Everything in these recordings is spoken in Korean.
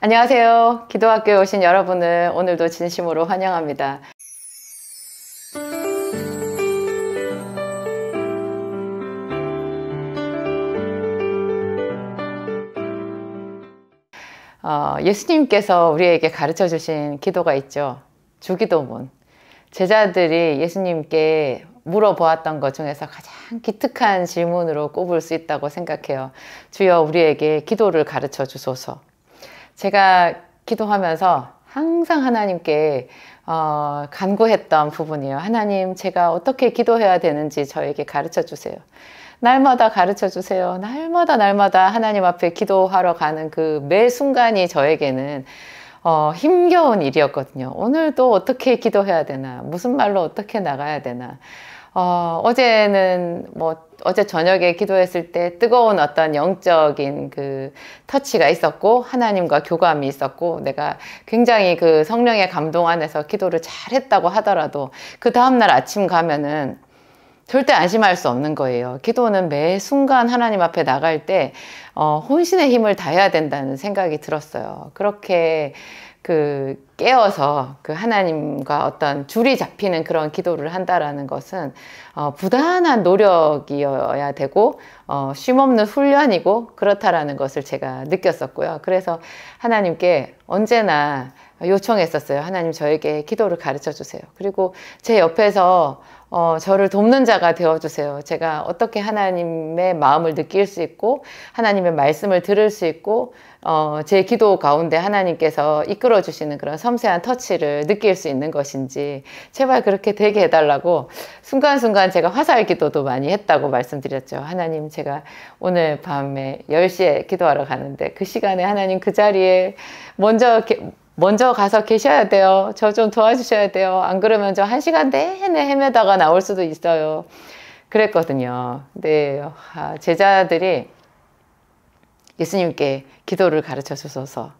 안녕하세요. 기도학교에 오신 여러분을 오늘도 진심으로 환영합니다. 예수님께서 우리에게 가르쳐 주신 기도가 있죠. 주기도문. 제자들이 예수님께 물어보았던 것 중에서 가장 기특한 질문으로 꼽을 수 있다고 생각해요. 주여, 우리에게 기도를 가르쳐 주소서. 제가 기도하면서 항상 하나님께 간구했던 부분이에요. 하나님, 제가 어떻게 기도해야 되는지 저에게 가르쳐 주세요. 날마다 가르쳐 주세요. 날마다 하나님 앞에 기도하러 가는 그 매 순간이 저에게는 힘겨운 일이었거든요. 오늘도 어떻게 기도해야 되나? 무슨 말로 어떻게 나가야 되나? 어제는 어제 저녁에 기도했을 때 뜨거운 어떤 영적인 그 터치가 있었고, 하나님과 교감이 있었고, 내가 굉장히 그 성령의 감동 안에서 기도를 잘했다고 하더라도, 그 다음날 아침 가면은 절대 안심할 수 없는 거예요. 기도는 매 순간 하나님 앞에 나갈 때, 혼신의 힘을 다해야 된다는 생각이 들었어요. 그렇게 깨어서 그 하나님과 어떤 줄이 잡히는 그런 기도를 한다라는 것은 부단한 노력이어야 되고 쉼없는 훈련이고 그렇다라는 것을 제가 느꼈었고요. 그래서 하나님께 언제나 요청했었어요. 하나님, 저에게 기도를 가르쳐 주세요. 그리고 제 옆에서 저를 돕는 자가 되어주세요. 제가 어떻게 하나님의 마음을 느낄 수 있고 하나님의 말씀을 들을 수 있고 제 기도 가운데 하나님께서 이끌어 주시는 그런 섬세한 터치를 느낄 수 있는 것인지 제발 그렇게 되게 해달라고 순간순간 제가 화살 기도도 많이 했다고 말씀드렸죠. 하나님, 제가 오늘 밤에 10시에 기도하러 가는데 그 시간에 하나님 그 자리에 먼저 가서 계셔야 돼요. 저 좀 도와주셔야 돼요. 안 그러면 저 1시간 내내 헤매다가 나올 수도 있어요. 그랬거든요. 근데 제자들이 예수님께 기도를 가르쳐 주소서.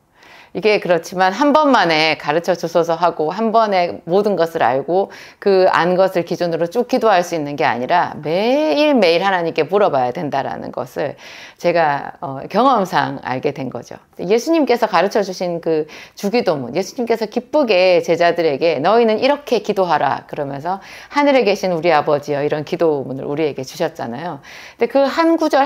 이게 그렇지만 한 번만에 가르쳐 주소서 하고 한 번에 모든 것을 알고 그 안 것을 기준으로 쭉 기도할 수 있는 게 아니라 매일매일 하나님께 물어봐야 된다라는 것을 제가 경험상 알게 된 거죠. 예수님께서 가르쳐 주신 그 주기도문, 예수님께서 기쁘게 제자들에게 너희는 이렇게 기도하라 그러면서 하늘에 계신 우리 아버지여, 이런 기도문을 우리에게 주셨잖아요. 근데 그 한 구절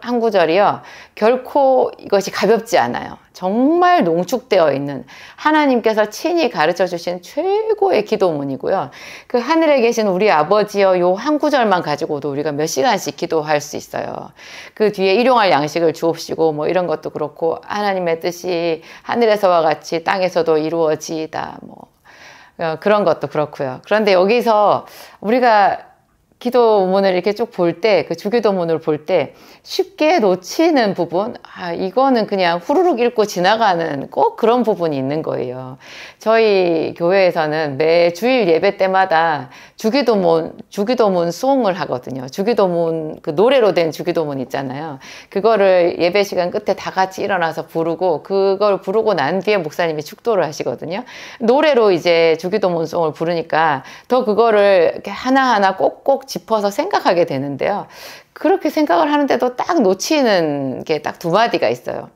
한 구절이요, 결코 이것이 가볍지 않아요. 정말 농축되어 있는 하나님께서 친히 가르쳐 주신 최고의 기도문이고요. 그 하늘에 계신 우리 아버지여, 요 한 구절만 가지고도 우리가 몇 시간씩 기도할 수 있어요. 그 뒤에 일용할 양식을 주옵시고 이런 것도 그렇고, 하나님의 뜻이 하늘에서와 같이 땅에서도 이루어지이다, 그런 것도 그렇고요. 그런데 여기서 우리가 기도문을 이렇게 쭉 볼 때, 그 주기도문을 볼 때 쉽게 놓치는 부분, 이거는 그냥 후루룩 읽고 지나가는 꼭 그런 부분이 있는 거예요. 저희 교회에서는 매 주일 예배 때마다 주기도문 송을 하거든요. 주기도문, 그 노래로 된 주기도문 있잖아요. 그거를 예배 시간 끝에 다 같이 일어나서 부르고, 그걸 부르고 난 뒤에 목사님이 축도를 하시거든요. 노래로 이제 주기도문 송을 부르니까 더 그거를 이렇게 하나하나 꼭꼭 짚어서 생각하게 되는데요. 그렇게 생각을 하는데도 딱 놓치는 게 딱 두 마디가 있어요.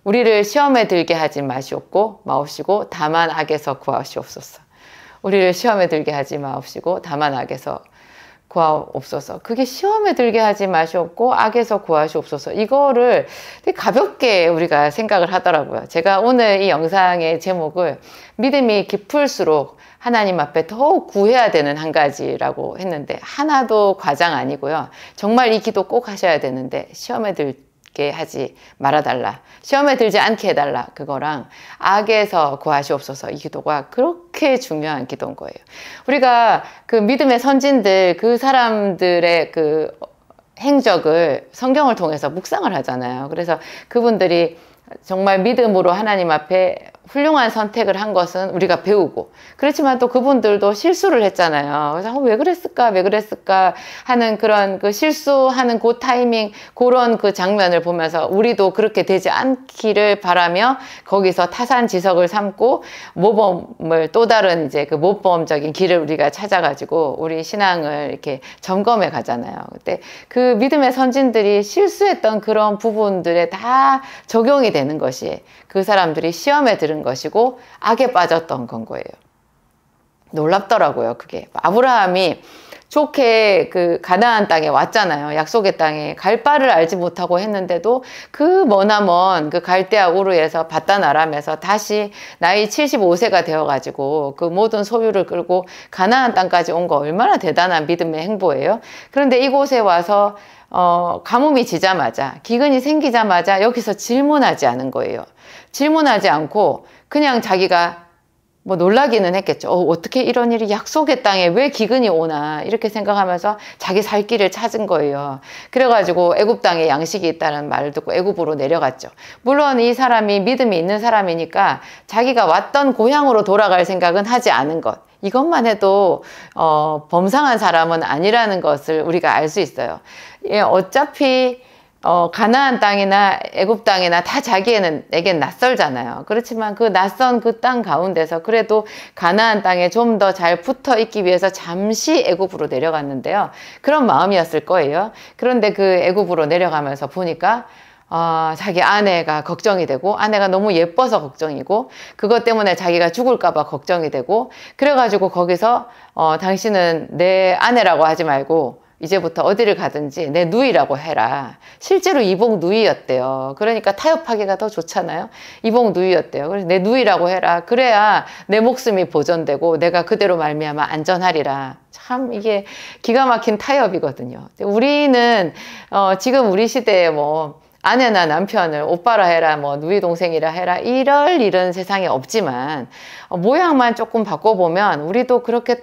우리를 시험에 들게 하지 마옵시고 다만 악에서 구하시옵소서. 우리를 시험에 들게 하지 마옵시고 다만 악에서 구하옵소서. 그게 시험에 들게 하지 마시옵고 악에서 구하시옵소서. 이거를 되게 가볍게 우리가 생각을 하더라고요. 제가 오늘 이 영상의 제목을 믿음이 깊을수록 하나님 앞에 더욱 구해야 되는 한 가지라고 했는데, 하나도 과장 아니고요. 정말 이 기도 꼭 하셔야 되는데, 시험에 들게 하지 말아달라, 시험에 들지 않게 해달라, 그거랑 악에서 구하시옵소서, 이 기도가 그렇게 중요한 기도인 거예요. 우리가 그 믿음의 선진들, 그 사람들의 그 행적을 성경을 통해서 묵상을 하잖아요. 그래서 그분들이 정말 믿음으로 하나님 앞에 훌륭한 선택을 한 것은 우리가 배우고, 그렇지만 또 그분들도 실수를 했잖아요. 그래서 왜 그랬을까 하는 그런 그 실수하는 그 타이밍, 그런 그 장면을 보면서 우리도 그렇게 되지 않기를 바라며 거기서 타산지석을 삼고 모범을, 또 다른 이제 그 모범적인 길을 우리가 찾아가지고 우리 신앙을 이렇게 점검해 가잖아요. 그때 그 믿음의 선진들이 실수했던 그런 부분들에 다 적용이 되는 것이 그 사람들이 시험에 들은 것이고 악에 빠졌던 건 거예요. 놀랍더라고요, 그게. 아브라함이 좋게 그 가나안 땅에 왔잖아요. 약속의 땅에 갈 바를 알지 못하고 했는데도 그 머나먼 그 갈대아 우르에서 바단 아람에서 다시 나이 75세가 되어가지고 그 모든 소유를 끌고 가나안 땅까지 온 거 얼마나 대단한 믿음의 행보예요. 그런데 이곳에 와서 가뭄이 지자마자, 기근이 생기자마자 여기서 질문하지 않은 거예요. 질문하지 않고 그냥 자기가 뭐 놀라기는 했겠죠. 어떻게 이런 일이, 약속의 땅에 왜 기근이 오나, 이렇게 생각하면서 자기 살 길을 찾은 거예요. 그래가지고 애굽 땅에 양식이 있다는 말을 듣고 애굽으로 내려갔죠. 물론 이 사람이 믿음이 있는 사람이니까 자기가 왔던 고향으로 돌아갈 생각은 하지 않은 것, 이것만 해도 범상한 사람은 아니라는 것을 우리가 알 수 있어요. 예, 어차피 가나안 땅이나 애굽 땅이나 다 자기에겐 낯설잖아요. 그렇지만 그 낯선 그 땅 가운데서 그래도 가나안 땅에 좀 더 잘 붙어 있기 위해서 잠시 애굽으로 내려갔는데요. 그런 마음이었을 거예요. 그런데 그 애굽으로 내려가면서 보니까 자기 아내가 걱정이 되고, 아내가 너무 예뻐서 걱정이고, 그것 때문에 자기가 죽을까봐 걱정이 되고, 그래가지고 거기서 당신은 내 아내라고 하지 말고 이제부터 어디를 가든지 내 누이라고 해라. 실제로 이복 누이였대요. 그러니까 타협하기가 더 좋잖아요. 이복 누이였대요. 그래서 내 누이라고 해라. 그래야 내 목숨이 보존되고 내가 그대로 말미암아 안전하리라. 참 이게 기가 막힌 타협이거든요. 우리는 지금 우리 시대에 뭐 아내나 남편을 오빠라 해라, 뭐 누이 동생이라 해라, 이럴 일은 세상에 없지만 모양만 조금 바꿔보면 우리도 그렇게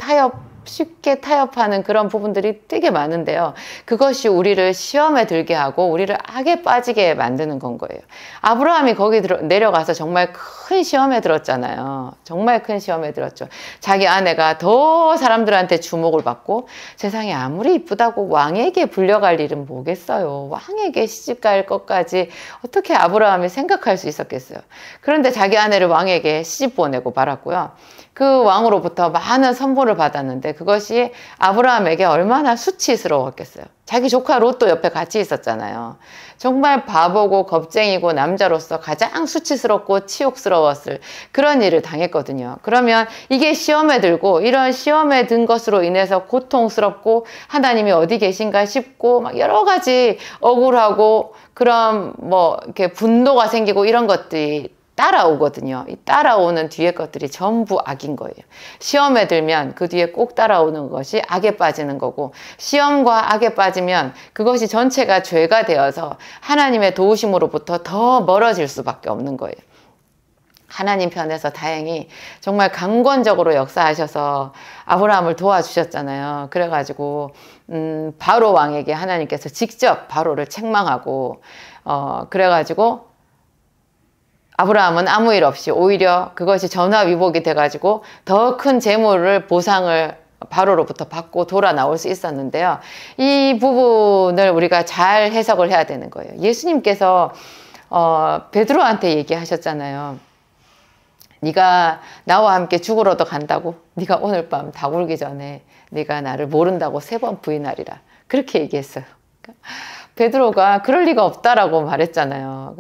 쉽게 타협하는 그런 부분들이 되게 많은데요. 그것이 우리를 시험에 들게 하고 우리를 악에 빠지게 만드는 건 거예요. 아브라함이 거기 내려가서 정말 큰 시험에 들었잖아요. 정말 큰 시험에 들었죠. 자기 아내가 더 사람들한테 주목을 받고, 세상에 아무리 이쁘다고 왕에게 불려갈 일은 뭐겠어요. 왕에게 시집갈 것까지 어떻게 아브라함이 생각할 수 있었겠어요. 그런데 자기 아내를 왕에게 시집 보내고 말았고요. 그 왕으로부터 많은 선물을 받았는데 그것이 아브라함에게 얼마나 수치스러웠겠어요. 자기 조카 롯도 옆에 같이 있었잖아요. 정말 바보고 겁쟁이고 남자로서 가장 수치스럽고 치욕스러웠을 그런 일을 당했거든요. 그러면 이게 시험에 들고, 이런 시험에 든 것으로 인해서 고통스럽고 하나님이 어디 계신가 싶고 막 여러 가지 억울하고 그런 뭐 이렇게 분노가 생기고 이런 것들이 따라오거든요. 이 따라오는 뒤에 것들이 전부 악인 거예요. 시험에 들면 그 뒤에 꼭 따라오는 것이 악에 빠지는 거고, 시험과 악에 빠지면 그것이 전체가 죄가 되어서 하나님의 도우심으로부터 더 멀어질 수밖에 없는 거예요. 하나님 편에서 다행히 정말 강권적으로 역사하셔서 아브라함을 도와주셨잖아요. 그래가지고 바로 왕에게 하나님께서 직접 바로를 책망하고 그래가지고 아브라함은 아무 일 없이 오히려 그것이 전화위복이 돼가지고 더 큰 재물을, 보상을 바로로부터 받고 돌아 나올 수 있었는데요. 이 부분을 우리가 잘 해석을 해야 되는 거예요. 예수님께서 베드로한테 얘기하셨잖아요. 네가 나와 함께 죽으러도 간다고? 네가 오늘 밤 다 굴기 전에 네가 나를 모른다고 3번 부인하리라. 그렇게 얘기했어요. 베드로가 그럴 리가 없다라고 말했잖아요.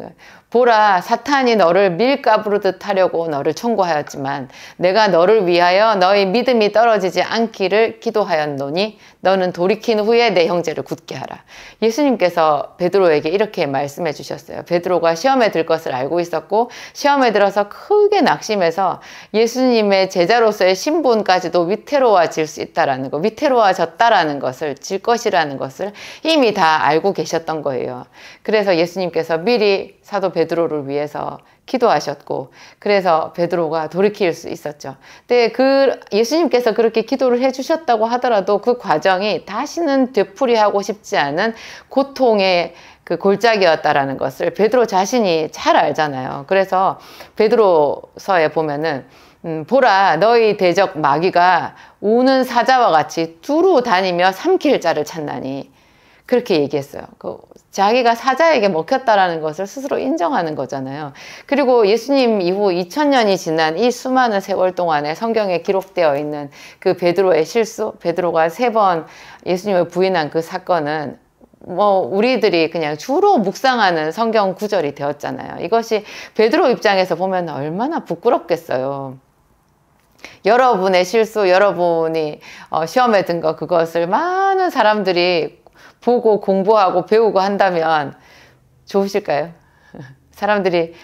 보라, 사탄이 너를 밀가부르듯 하려고 너를 청구하였지만 내가 너를 위하여 너의 믿음이 떨어지지 않기를 기도하였노니 너는 돌이킨 후에 내 형제를 굳게 하라. 예수님께서 베드로에게 이렇게 말씀해 주셨어요. 베드로가 시험에 들 것을 알고 있었고 시험에 들어서 크게 낙심해서 예수님의 제자로서의 신분까지도 위태로워질 수 있다라는 거, 위태로워졌다라는 것을, 질 것이라는 것을 이미 다 알고 계셨던 거예요. 그래서 예수님께서 미리 사도 베드로를 위해서 기도하셨고, 그래서 베드로가 돌이킬 수 있었죠. 근데 예수님께서 그렇게 기도를 해주셨다고 하더라도 그 과정이 다시는 되풀이하고 싶지 않은 고통의 그 골짜기였다라는 것을 베드로 자신이 잘 알잖아요. 그래서 베드로서에 보면은 보라 너희 대적 마귀가 우는 사자와 같이 두루 다니며 삼킬 자를 찾나니 그렇게 얘기했어요. 자기가 사자에게 먹혔다라는 것을 스스로 인정하는 거잖아요. 그리고 예수님 이후 2000년이 지난 이 수많은 세월 동안에 성경에 기록되어 있는 그 베드로의 실수, 베드로가 3번 예수님을 부인한 그 사건은 뭐 우리들이 그냥 주로 묵상하는 성경 구절이 되었잖아요. 이것이 베드로 입장에서 보면 얼마나 부끄럽겠어요. 여러분의 실수, 여러분이 시험에 든 거 그것을 많은 사람들이 보고 공부하고 배우고 한다면 좋으실까요? 사람들이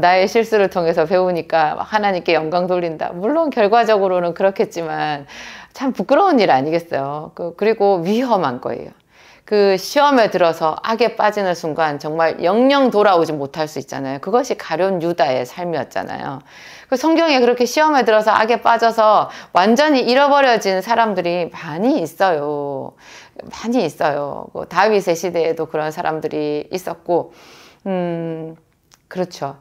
나의 실수를 통해서 배우니까 하나님께 영광 돌린다. 물론 결과적으로는 그렇겠지만 참 부끄러운 일 아니겠어요? 그리고 위험한 거예요. 그 시험에 들어서 악에 빠지는 순간 정말 영영 돌아오지 못할 수 있잖아요. 그것이 가룟 유다의 삶이었잖아요. 그 성경에 그렇게 시험에 들어서 악에 빠져서 완전히 잃어버려진 사람들이 많이 있어요. 많이 있어요. 다윗의 시대에도 그런 사람들이 있었고, 그렇죠.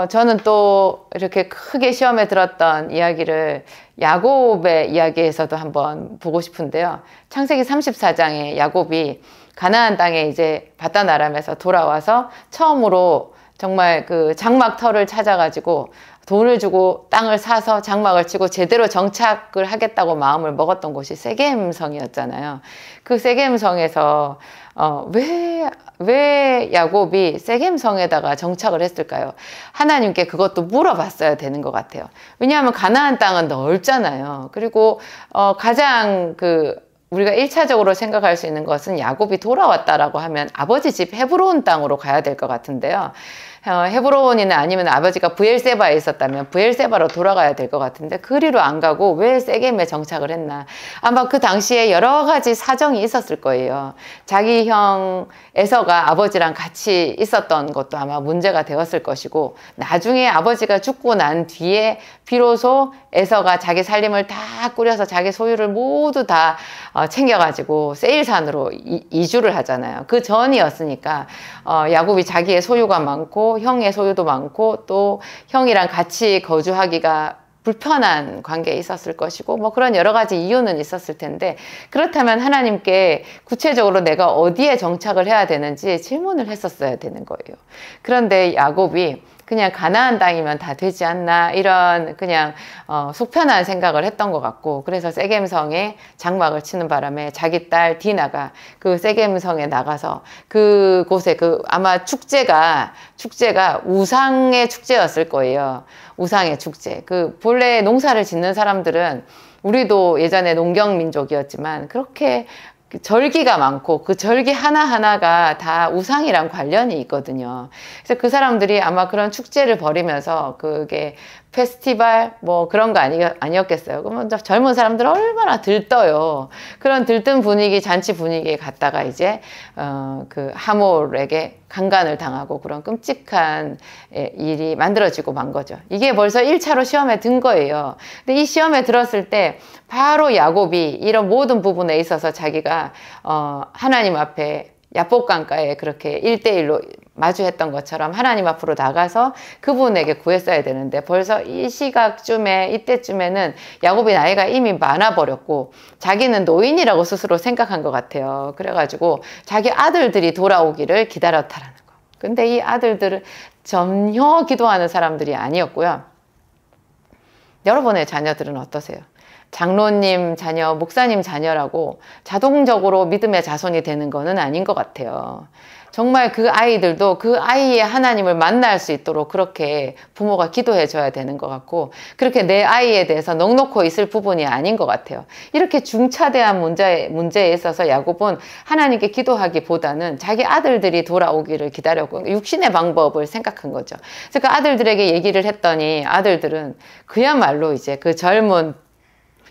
저는 또 이렇게 크게 시험에 들었던 이야기를 야곱의 이야기에서도 한번 보고 싶은데요. 창세기 34장에 야곱이 가나안 땅에 이제 바단 아람에서 돌아와서 처음으로 정말 그 장막터를 찾아가지고 돈을 주고 땅을 사서 장막을 치고 제대로 정착을 하겠다고 마음을 먹었던 곳이 세겜성이었잖아요. 그 세겜성에서 왜 야곱이 세겜성에다가 정착을 했을까요? 하나님께 그것도 물어봤어야 되는 것 같아요. 왜냐하면 가나안 땅은 넓잖아요. 그리고 가장 우리가 1차적으로 생각할 수 있는 것은 야곱이 돌아왔다라고 하면 아버지 집 헤브론 땅으로 가야 될 것 같은데요. 헤브론이나 아니면 아버지가 브엘세바에 있었다면 브엘세바로 돌아가야 될 것 같은데 그리로 안 가고 왜 세겜에 정착을 했나. 아마 그 당시에 여러 가지 사정이 있었을 거예요. 자기 형 에서가 아버지랑 같이 있었던 것도 아마 문제가 되었을 것이고 나중에 아버지가 죽고 난 뒤에 비로소 에서가 자기 살림을 다 꾸려서 자기 소유를 모두 다 챙겨가지고 세일산으로 이주를 하잖아요. 그 전이었으니까 야곱이 자기의 소유가 많고 형의 소유도 많고 또 형이랑 같이 거주하기가 불편한 관계에 있었을 것이고 뭐 그런 여러 가지 이유는 있었을 텐데 그렇다면 하나님께 구체적으로 내가 어디에 정착을 해야 되는지 질문을 했었어야 되는 거예요. 그런데 야곱이 그냥 가나안 땅이면 다 되지 않나 이런 그냥 속편한 생각을 했던 것 같고 그래서 세겜성에 장막을 치는 바람에 자기 딸 디나가 그 세겜성에 나가서 그곳에 아마 축제가 우상의 축제였을 거예요. 우상의 축제. 본래 농사를 짓는 사람들은 우리도 예전에 농경민족이었지만 그렇게 절기가 많고 그 절기 하나하나가 다 우상이랑 관련이 있거든요. 그래서 그 사람들이 아마 그런 축제를 벌이면서 그게 페스티벌 뭐 그런 거 아니었겠어요. 그러면 젊은 사람들 얼마나 들떠요. 그런 들뜬 분위기, 잔치 분위기에 갔다가 이제 그 하몰에게 강간을 당하고 그런 끔찍한 일이 만들어지고 만 거죠. 이게 벌써 1차로 시험에 든 거예요. 근데 이 시험에 들었을 때 바로 야곱이 이런 모든 부분에 있어서 자기가 하나님 앞에 야복강가에 그렇게 1대1로 마주했던 것처럼 하나님 앞으로 나가서 그분에게 구했어야 되는데 벌써 이 시각쯤에 이때쯤에는 야곱이 나이가 이미 많아버렸고 자기는 노인이라고 스스로 생각한 것 같아요. 그래가지고 자기 아들들이 돌아오기를 기다렸다라는 거. 근데 이 아들들은 전혀 기도하는 사람들이 아니었고요. 여러분의 자녀들은 어떠세요? 장로님 자녀, 목사님 자녀라고 자동적으로 믿음의 자손이 되는 거는 아닌 것 같아요. 정말 그 아이들도 그 아이의 하나님을 만날 수 있도록 그렇게 부모가 기도해 줘야 되는 것 같고 그렇게 내 아이에 대해서 넉넉히 있을 부분이 아닌 것 같아요. 이렇게 중차대한 문제에 있어서 야곱은 하나님께 기도하기보다는 자기 아들들이 돌아오기를 기다렸고 육신의 방법을 생각한 거죠. 그래서 그 아들들에게 얘기를 했더니 아들들은 그야말로 이제 그 젊은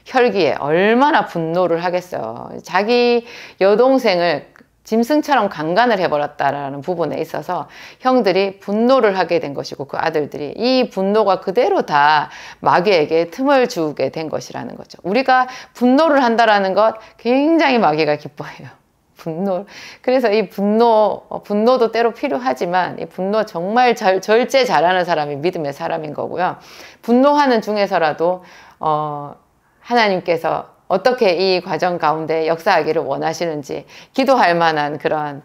혈기에 얼마나 분노를 하겠어요. 자기 여동생을 짐승처럼 강간을 해버렸다라는 부분에 있어서 형들이 분노를 하게 된 것이고 그 아들들이 이 분노가 그대로 다 마귀에게 틈을 주게 된 것이라는 거죠. 우리가 분노를 한다라는 것 굉장히 마귀가 기뻐해요. 분노. 그래서 이 분노도 때로 필요하지만 이 분노 정말 절제 잘하는 사람이 믿음의 사람인 거고요. 분노하는 중에서라도 하나님께서 어떻게 이 과정 가운데 역사하기를 원하시는지 기도할 만한 그런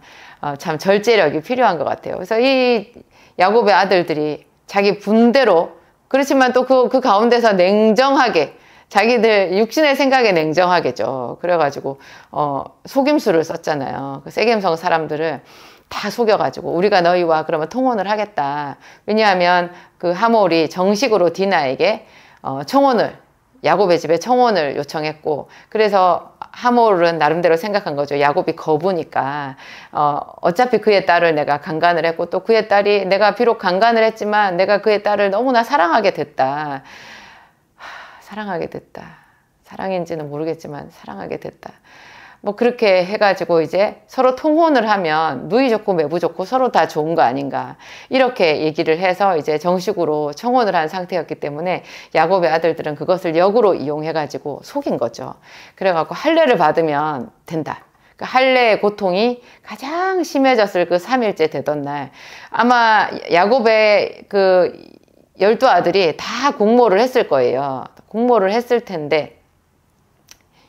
참 절제력이 필요한 것 같아요. 그래서 이 야곱의 아들들이 자기 분대로, 그렇지만 또 그 가운데서 냉정하게, 자기들 육신의 생각에 냉정하겠죠. 그래가지고 속임수를 썼잖아요. 그 세겜성 사람들을 다 속여가지고 우리가 너희와 그러면 통혼을 하겠다. 왜냐하면 그 하몰이 정식으로 디나에게 야곱의 집에 청혼을 요청했고, 그래서 하몰은 나름대로 생각한 거죠. 야곱이 거부니까 어차피 그의 딸을 내가 강간을 했고, 또 그의 딸이, 내가 비록 강간을 했지만 내가 그의 딸을 너무나 사랑하게 됐다. 사랑하게 됐다. 사랑인지는 모르겠지만 사랑하게 됐다. 뭐 그렇게 해가지고 이제 서로 통혼을 하면 누이 좋고 매부 좋고 서로 다 좋은 거 아닌가, 이렇게 얘기를 해서 이제 정식으로 청혼을 한 상태였기 때문에 야곱의 아들들은 그것을 역으로 이용해가지고 속인 거죠. 그래갖고 할례를 받으면 된다. 그 할례의 고통이 가장 심해졌을 그 3일째 되던 날, 아마 야곱의 그 12아들이 다 공모를 했을 거예요. 공모를 했을 텐데,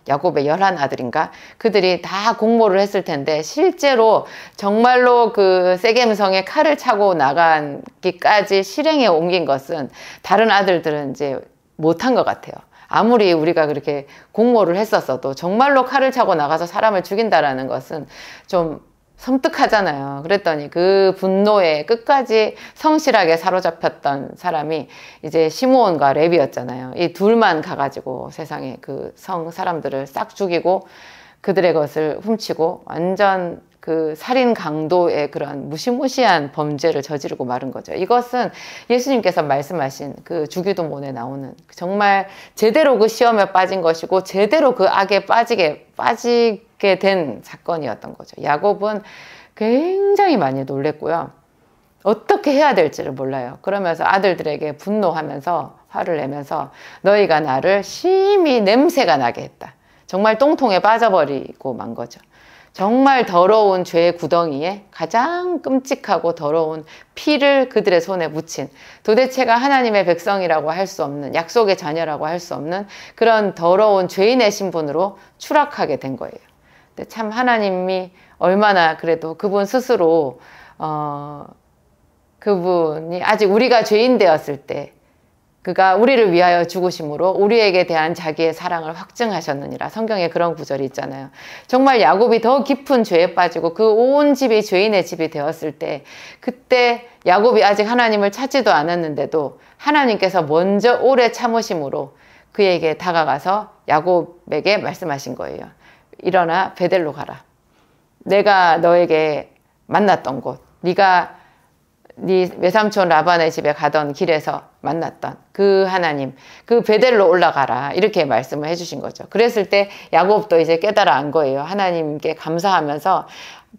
야곱의 11아들인가? 그들이 다 공모를 했을 텐데, 실제로 정말로 그 세겜성에 칼을 차고 나가기까지 실행에 옮긴 것은 다른 아들들은 이제 못한 것 같아요. 아무리 우리가 그렇게 공모를 했었어도 정말로 칼을 차고 나가서 사람을 죽인다라는 것은 좀 섬뜩하잖아요. 그랬더니 그 분노에 끝까지 성실하게 사로잡혔던 사람이 이제 시므온과 레위였잖아요. 이 둘만 가가지고 세상에 그 성 사람들을 싹 죽이고 그들의 것을 훔치고 완전 그 살인 강도의 그런 무시무시한 범죄를 저지르고 마른 거죠. 이것은 예수님께서 말씀하신 그 주기도문에 나오는 정말 제대로 그 시험에 빠진 것이고 제대로 그 악에 빠지게 된 사건이었던 거죠. 야곱은 굉장히 많이 놀랬고요. 어떻게 해야 될지를 몰라요. 그러면서 아들들에게 분노하면서 화를 내면서 너희가 나를 심히 냄새가 나게 했다. 정말 똥통에 빠져버리고 만 거죠. 정말 더러운 죄의 구덩이에 가장 끔찍하고 더러운 피를 그들의 손에 묻힌, 도대체가 하나님의 백성이라고 할 수 없는, 약속의 자녀라고 할 수 없는 그런 더러운 죄인의 신분으로 추락하게 된 거예요. 근데 참 하나님이 얼마나 그래도 그분 스스로 그분이 아직 우리가 죄인 되었을 때 그가 우리를 위하여 죽으심으로 우리에게 대한 자기의 사랑을 확증하셨느니라. 성경에 그런 구절이 있잖아요. 정말 야곱이 더 깊은 죄에 빠지고 그 온 집이 죄인의 집이 되었을 때, 그때 야곱이 아직 하나님을 찾지도 않았는데도 하나님께서 먼저 오래 참으심으로 그에게 다가가서 야곱에게 말씀하신 거예요. 일어나 베델로 가라. 내가 너에게 만났던 곳, 네가 네 외삼촌 라반의 집에 가던 길에서 만났던 그 하나님, 그 베델로 올라가라, 이렇게 말씀을 해주신 거죠. 그랬을 때 야곱도 이제 깨달아 안 거예요. 하나님께 감사하면서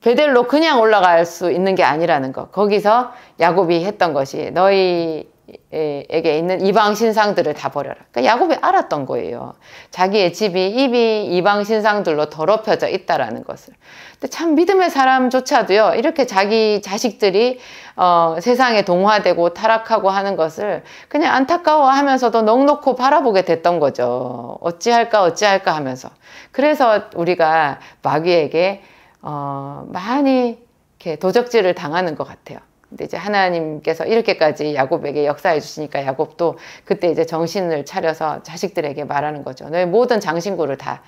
베델로 그냥 올라갈 수 있는 게 아니라는 거. 거기서 야곱이 했던 것이 너희에게 있는 이방 신상들을 다 버려라. 그러니까 야곱이 알았던 거예요. 자기의 입이 이방 신상들로 더럽혀져 있다라는 것을. 근데 참 믿음의 사람조차도요, 이렇게 자기 자식들이 세상에 동화되고 타락하고 하는 것을 그냥 안타까워하면서도 넋놓고 바라보게 됐던 거죠. 어찌할까 하면서. 그래서 우리가 마귀에게 많이 이렇게 도적질을 당하는 것 같아요. 근데 이제 하나님께서 이렇게까지 야곱에게 역사해 주시니까 야곱도 그때 이제 정신을 차려서 자식들에게 말하는 거죠. 너희 모든 장신구를 다,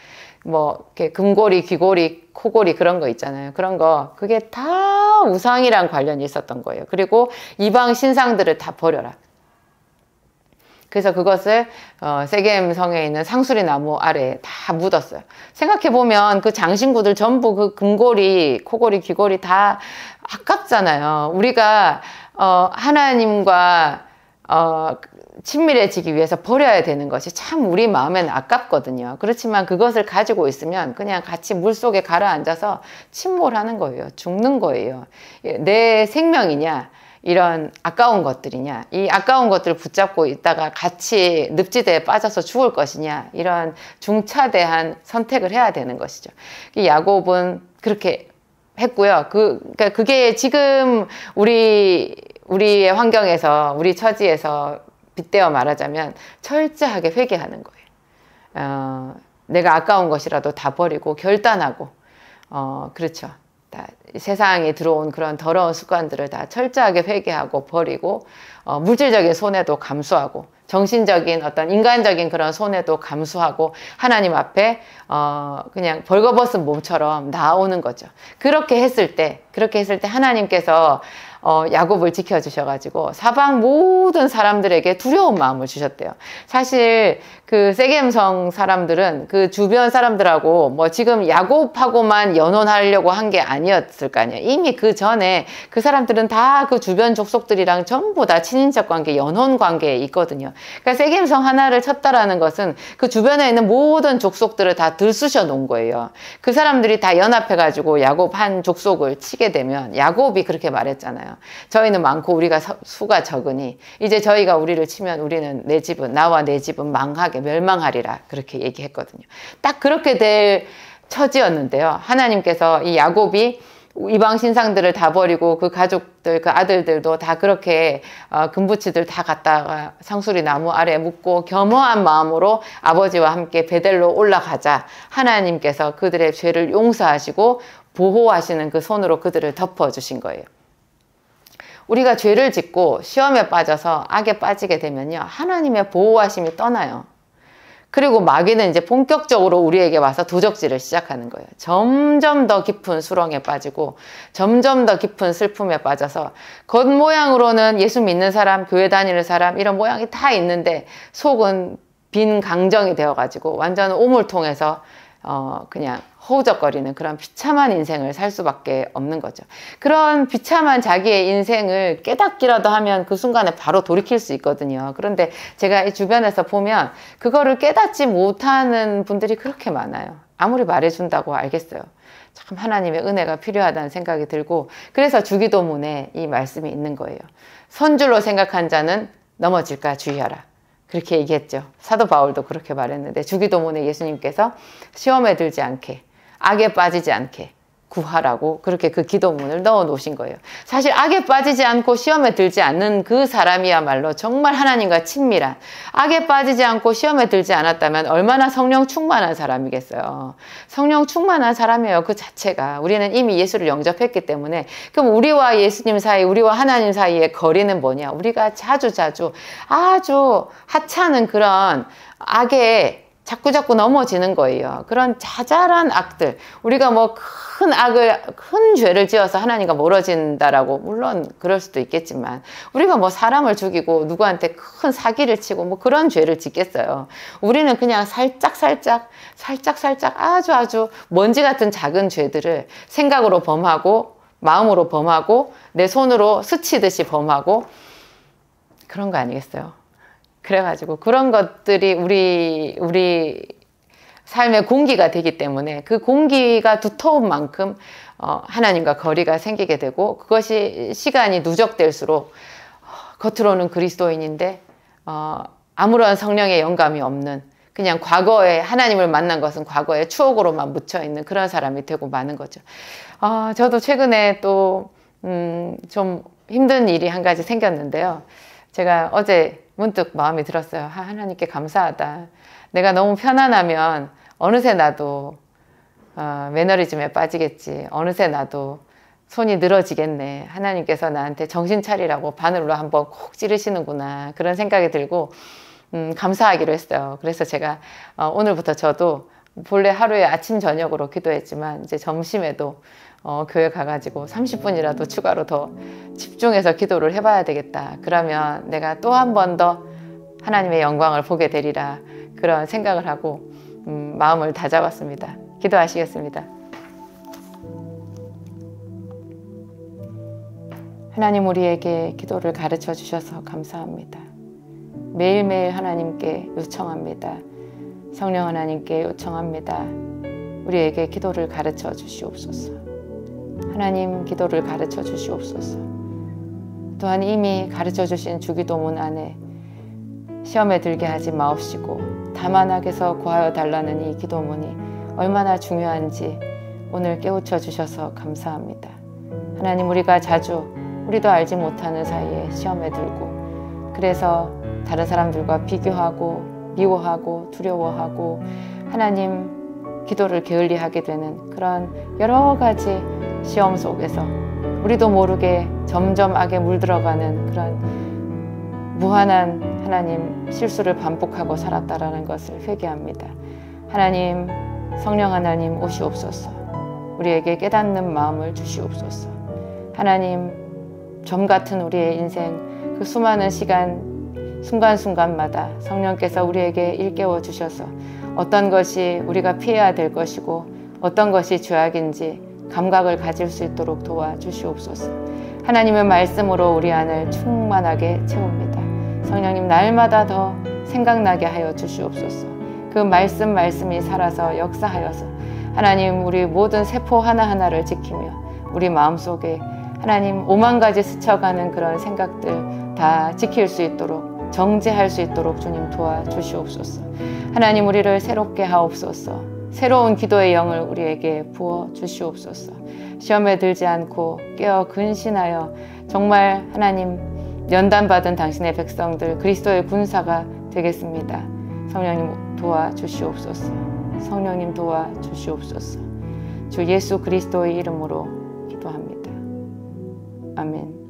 뭐 이렇게 금고리, 귀고리, 코고리 그런 거 있잖아요. 그런 거, 그게 다 우상이랑 관련이 있었던 거예요. 그리고 이방 신상들을 다 버려라. 그래서 그것을 세겜 성에 있는 상수리 나무 아래에 다 묻었어요. 생각해보면 그 장신구들 전부 그 금고리, 코고리, 귀고리 다 아깝잖아요. 우리가 하나님과 친밀해지기 위해서 버려야 되는 것이 참 우리 마음에는 아깝거든요. 그렇지만 그것을 가지고 있으면 그냥 같이 물속에 가라앉아서 침몰하는 거예요. 죽는 거예요. 내 생명이냐, 이런 아까운 것들이냐, 이 아까운 것들을 붙잡고 있다가 같이 늪지대에 빠져서 죽을 것이냐, 이런 중차대한 선택을 해야 되는 것이죠. 야곱은 그렇게 했고요. 그러니까 그게 지금 우리의 환경에서, 우리 처지에서 빗대어 말하자면 철저하게 회개하는 거예요. 내가 아까운 것이라도 다 버리고 결단하고, 그렇죠. 다 세상에 들어온 그런 더러운 습관들을 다 철저하게 회개하고 버리고, 물질적인 손해도 감수하고, 정신적인 어떤 인간적인 그런 손해도 감수하고 하나님 앞에 그냥 벌거벗은 몸처럼 나오는 거죠. 그렇게 했을 때 하나님께서 야곱을 지켜주셔가지고 사방 모든 사람들에게 두려운 마음을 주셨대요. 사실 그 세겜성 사람들은 그 주변 사람들하고 뭐 지금 야곱하고만 연혼하려고 한 게 아니었을 거 아니에요. 이미 그 전에 그 사람들은 다 그 주변 족속들이랑 전부 다 친인척 관계, 연혼 관계에 있거든요. 그러니까 세겜성 하나를 쳤다라는 것은 그 주변에 있는 모든 족속들을 다 들쑤셔 놓은 거예요. 그 사람들이 다 연합해가지고 야곱 한 족속을 치게 되면 야곱이 그렇게 말했잖아요. 저희는 많고 우리가 수가 적으니 이제 저희가 우리를 치면 우리는 나와 내 집은 망하게 멸망하리라 그렇게 얘기했거든요. 딱 그렇게 될 처지였는데요. 하나님께서 이 야곱이 이방 신상들을 다 버리고 그 가족들, 그 아들들도 다 그렇게 금부치들 다 갖다가 상수리 나무 아래에 묻고 겸허한 마음으로 아버지와 함께 베델로 올라가자 하나님께서 그들의 죄를 용서하시고 보호하시는 그 손으로 그들을 덮어주신 거예요. 우리가 죄를 짓고 시험에 빠져서 악에 빠지게 되면요, 하나님의 보호하심이 떠나요. 그리고 마귀는 이제 본격적으로 우리에게 와서 도적질을 시작하는 거예요. 점점 더 깊은 수렁에 빠지고 점점 더 깊은 슬픔에 빠져서 겉모양으로는 예수 믿는 사람, 교회 다니는 사람 이런 모양이 다 있는데 속은 빈 강정이 되어가지고 완전 오물통에서 그냥 허우적거리는 그런 비참한 인생을 살 수밖에 없는 거죠. 그런 비참한 자기의 인생을 깨닫기라도 하면 그 순간에 바로 돌이킬 수 있거든요. 그런데 제가 이 주변에서 보면 그거를 깨닫지 못하는 분들이 그렇게 많아요. 아무리 말해준다고 알겠어요. 참 하나님의 은혜가 필요하다는 생각이 들고, 그래서 주기도문에 이 말씀이 있는 거예요. 선줄로 생각한 자는 넘어질까 주의하라. 그렇게 얘기했죠. 사도 바울도 그렇게 말했는데 주기도문에 예수님께서 시험에 들지 않게, 악에 빠지지 않게 구하라고 그렇게 그 기도문을 넣어 놓으신 거예요. 사실 악에 빠지지 않고 시험에 들지 않는 그 사람이야말로 정말 하나님과 친밀한, 악에 빠지지 않고 시험에 들지 않았다면 얼마나 성령 충만한 사람이겠어요. 성령 충만한 사람이에요. 그 자체가. 우리는 이미 예수를 영접했기 때문에. 그럼 우리와 예수님 사이, 우리와 하나님 사이의 거리는 뭐냐? 우리가 자주 아주 하찮은 그런 악에 자꾸자꾸 넘어지는 거예요. 그런 자잘한 악들, 우리가 뭐 큰 죄를 지어서 하나님과 멀어진다라고, 물론 그럴 수도 있겠지만, 우리가 뭐 사람을 죽이고 누구한테 큰 사기를 치고 뭐 그런 죄를 짓겠어요. 우리는 그냥 살짝 아주 먼지 같은 작은 죄들을 생각으로 범하고 마음으로 범하고 내 손으로 스치듯이 범하고 그런 거 아니겠어요? 그래가지고 그런 것들이 우리 삶의 공기가 되기 때문에 그 공기가 두터운 만큼 하나님과 거리가 생기게 되고, 그것이 시간이 누적될수록 겉으로는 그리스도인인데 아무런 성령의 영감이 없는, 그냥 과거에 하나님을 만난 것은 과거의 추억으로만 묻혀있는 그런 사람이 되고 마는 거죠. 저도 최근에 또 좀 힘든 일이 한 가지 생겼는데요. 제가 어제 문득 마음이 들었어요. 하나님께 감사하다. 내가 너무 편안하면 어느새 나도 매너리즘에 빠지겠지. 어느새 나도 손이 늘어지겠네. 하나님께서 나한테 정신 차리라고 바늘로 한번 콕 찌르시는구나. 그런 생각이 들고 감사하기로 했어요. 그래서 제가 오늘부터 저도 본래 하루에 아침 저녁으로 기도했지만 이제 점심에도 교회 가가지고 30분이라도 추가로 더 집중해서 기도를 해봐야 되겠다. 그러면 내가 또 한 번 더 하나님의 영광을 보게 되리라. 그런 생각을 하고 마음을 다잡았습니다. 기도하시겠습니다. 하나님, 우리에게 기도를 가르쳐 주셔서 감사합니다. 매일매일 하나님께 요청합니다. 성령 하나님께 요청합니다. 우리에게 기도를 가르쳐 주시옵소서. 하나님, 기도를 가르쳐 주시옵소서. 또한 이미 가르쳐 주신 주기도문 안에 시험에 들게 하지 마옵시고 다만 악에서 구하여 달라는 이 기도문이 얼마나 중요한지 오늘 깨우쳐 주셔서 감사합니다. 하나님, 우리가 자주 우리도 알지 못하는 사이에 시험에 들고, 그래서 다른 사람들과 비교하고 미워하고 두려워하고 하나님 기도를 게을리하게 되는 그런 여러 가지 시험 속에서 우리도 모르게 점점 악에 물들어가는 그런 무한한 하나님 실수를 반복하고 살았다라는 것을 회개합니다. 하나님, 성령 하나님 오시옵소서. 우리에게 깨닫는 마음을 주시옵소서. 하나님, 점 같은 우리의 인생 그 수많은 시간 순간순간마다 성령께서 우리에게 일깨워 주셔서 어떤 것이 우리가 피해야 될 것이고 어떤 것이 죄악인지 감각을 가질 수 있도록 도와주시옵소서. 하나님의 말씀으로 우리 안을 충만하게 채웁니다. 성령님, 날마다 더 생각나게 하여 주시옵소서. 그 말씀이 살아서 역사하여서 하나님, 우리 모든 세포 하나하나를 지키며 우리 마음속에 하나님 5만 가지 스쳐가는 그런 생각들 다 지킬 수 있도록, 정죄할 수 있도록 주님 도와주시옵소서. 하나님, 우리를 새롭게 하옵소서. 새로운 기도의 영을 우리에게 부어 주시옵소서. 시험에 들지 않고 깨어 근신하여 정말 하나님 연단받은 당신의 백성들 그리스도의 군사가 되겠습니다. 성령님 도와주시옵소서. 성령님 도와주시옵소서. 주 예수 그리스도의 이름으로 기도합니다. 아멘.